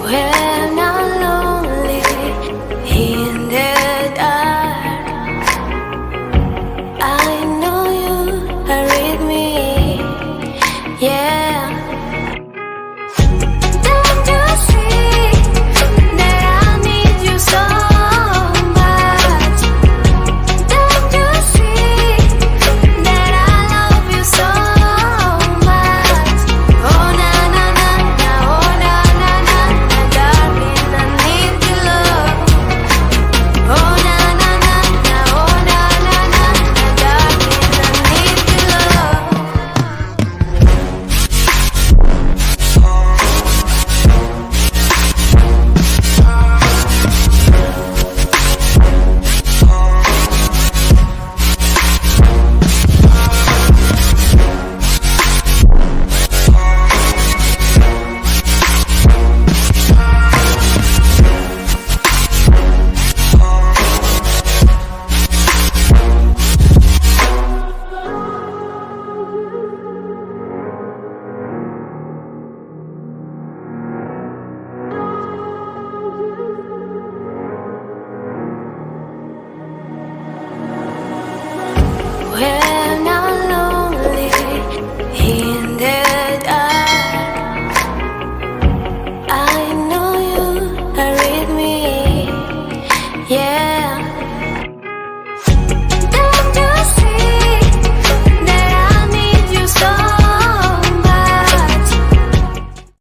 When I'm lonely in the dark, I know you are with me. Yeah. Don't you see that I need you so much? Don't you see that I love you so much? Oh na na na na, oh na na na na, darling, I need your love. Oh na na na na, oh na na na na, darling, I need your love. When I'm lonely in the dark, I know you are with me. Yeah.